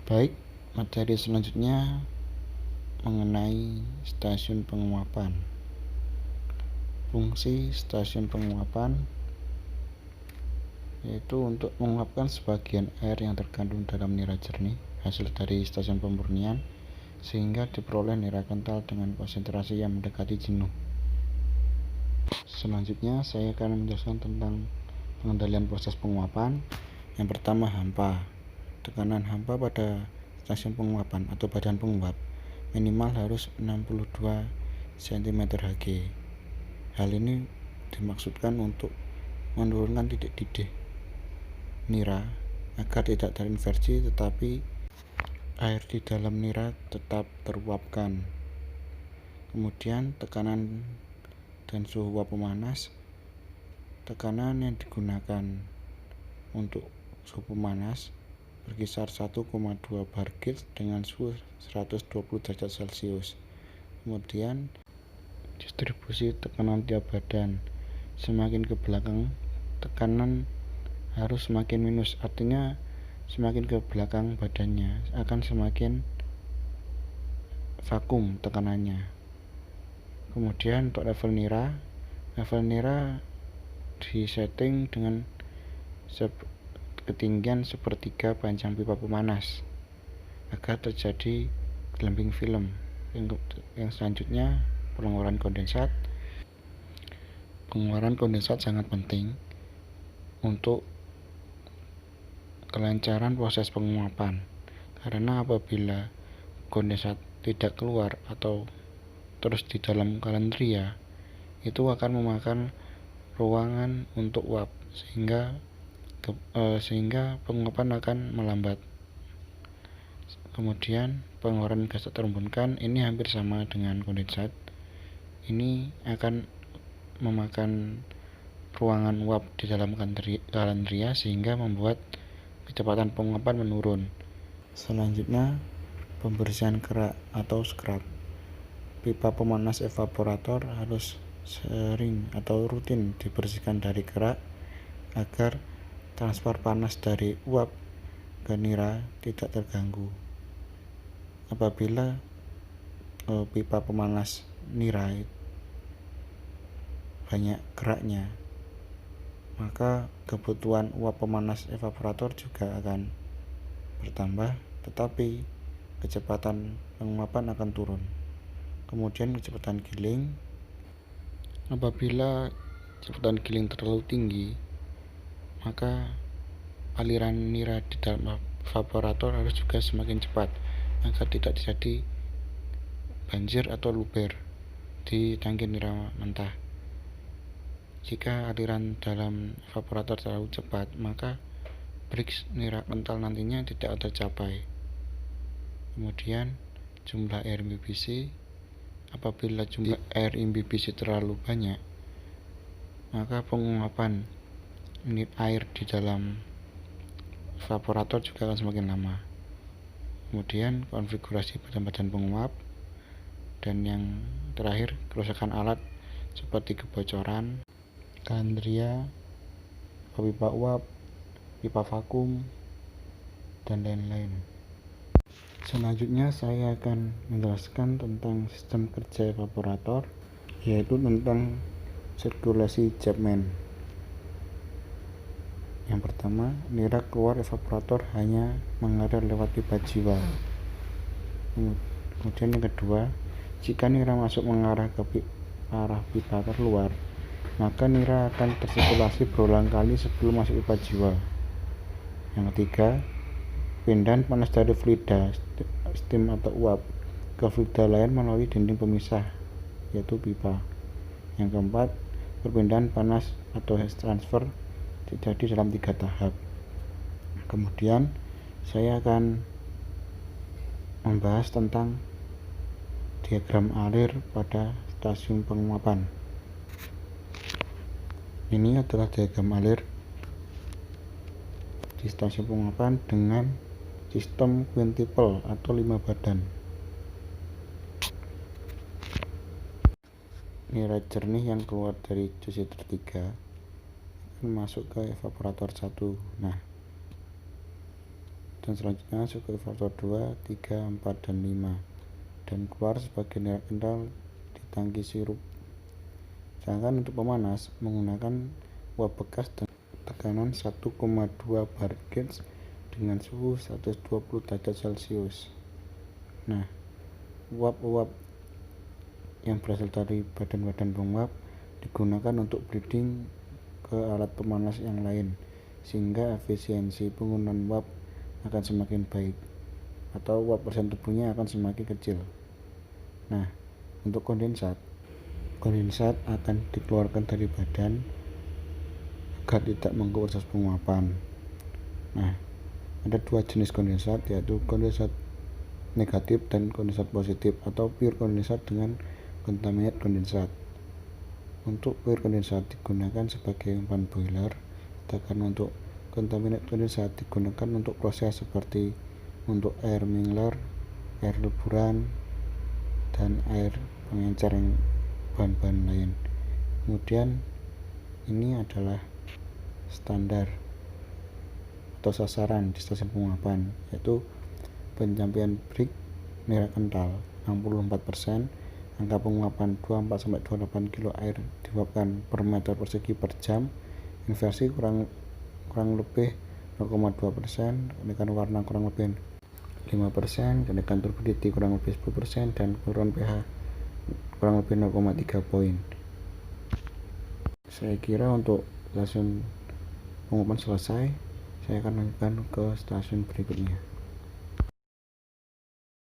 Baik, materi selanjutnya mengenai stasiun penguapan. Fungsi stasiun penguapan yaitu untuk menguapkan sebagian air yang terkandung dalam nira jernih hasil dari stasiun pemurnian sehingga diperoleh nira kental dengan konsentrasi yang mendekati jenuh. Selanjutnya saya akan menjelaskan tentang pengendalian proses penguapan. Yang pertama, hampa. Tekanan hampa pada stasiun penguapan atau badan penguap minimal harus 62 cm/Hg. Hal ini dimaksudkan untuk menurunkan titik-titik nira agar tidak terinversi tetapi air di dalam nira tetap teruapkan. Kemudian tekanan dan suhu uap pemanas. Tekanan yang digunakan untuk suhu pemanas berkisar 1,2 bar gauge dengan suhu 120 derajat Celcius. Kemudian distribusi tekanan tiap badan. Semakin ke belakang tekanan harus semakin minus, artinya semakin ke belakang badannya akan semakin vakum tekanannya. Kemudian untuk level nira disetting dengan ketinggian sepertiga panjang pipa pemanas agar terjadi gelembung film. Yang selanjutnya, pengeluaran kondensat. Pengeluaran kondensat sangat penting untuk kelancaran proses penguapan, karena apabila kondensat tidak keluar atau terus di dalam kalandria, itu akan memakan ruangan untuk uap sehingga penguapan akan melambat. Kemudian pengeluaran gas tak terembunkan ini hampir sama dengan kondensat. Ini akan memakan ruangan uap di dalam kalandria sehingga membuat kecepatan penguapan menurun. Selanjutnya, pembersihan kerak atau scrub. Pipa pemanas evaporator harus sering atau rutin dibersihkan dari kerak agar transfer panas dari uap ke nira tidak terganggu. Apabila pipa pemanas nira banyak keraknya, maka kebutuhan uap pemanas evaporator juga akan bertambah, tetapi kecepatan penguapan akan turun. Kemudian kecepatan giling. Apabila kecepatan giling terlalu tinggi, maka aliran nira di dalam evaporator harus juga semakin cepat agar tidak terjadi banjir atau luber di tangki nira mentah. Jika aliran dalam evaporator terlalu cepat, maka bridge nira kental nantinya tidak tercapai. Kemudian jumlah air imbibisi. Apabila jumlah air imbibisi terlalu banyak, maka penguapan air di dalam evaporator juga akan semakin lama. Kemudian konfigurasi badan-badan penguap, dan yang terakhir kerusakan alat seperti kebocoran kalandria, pipa uap, pipa vakum, dan lain-lain. Selanjutnya saya akan menjelaskan tentang sistem kerja evaporator, yaitu tentang sirkulasi Chapman. Yang pertama, nira keluar evaporator hanya mengalir lewat pipa jiwa. Kemudian yang kedua, jika nira masuk mengarah ke arah pipa keluar, maka nira akan tersirkulasi berulang kali sebelum masuk pipa jiwa. Yang ketiga, pindahan panas dari fluida, steam atau uap, ke fluida lain melalui dinding pemisah, yaitu pipa. Yang keempat, perpindahan panas atau heat transfer terjadi dalam 3 tahap. Kemudian saya akan membahas tentang diagram alir pada stasiun penguapan. Ini adalah diagram alir di stasiun penguapan dengan sistem quintuple atau 5 badan. Nira jernih yang keluar dari depositor 3 akan masuk ke evaporator 1. Nah, dan selanjutnya masuk ke faktor 2, 3, 4, dan 5 dan keluar sebagai niat kental di tangki sirup. Sedangkan untuk pemanas menggunakan uap bekas dengan tekanan 1,2 bar gauge dengan suhu 120 derajat Celcius. Nah, uap-uap yang berasal dari badan-badan penguap digunakan untuk breeding ke alat pemanas yang lain, sehingga efisiensi penggunaan uap akan semakin baik atau uap persen tubuhnya akan semakin kecil. Nah, untuk kondensat akan dikeluarkan dari badan agar tidak mengganggu proses penguapan. Nah, ada dua jenis kondensat, yaitu kondensat negatif dan kondensat positif atau pure kondensat dengan contaminated kondensat. Untuk pure kondensat digunakan sebagai umpan boiler, sedangkan untuk contaminated kondensat digunakan untuk proses seperti untuk air mingler, air leburan, dan air pengencer yang bahan-bahan lain. Kemudian ini adalah standar atau sasaran di stasiun penguapan, yaitu pencapaian break merah kental 64%, angka penguapan 24-28 kilo air diuapkan per meter persegi per jam, inversi kurang lebih 0,2%, kenaikan warna kurang lebih 5%, kenaikan turbidity kurang lebih 10%, dan penurunan pH kurang lebih 0,3 poin. Saya kira untuk stasiun penguapan selesai, saya akan lanjutkan ke stasiun berikutnya.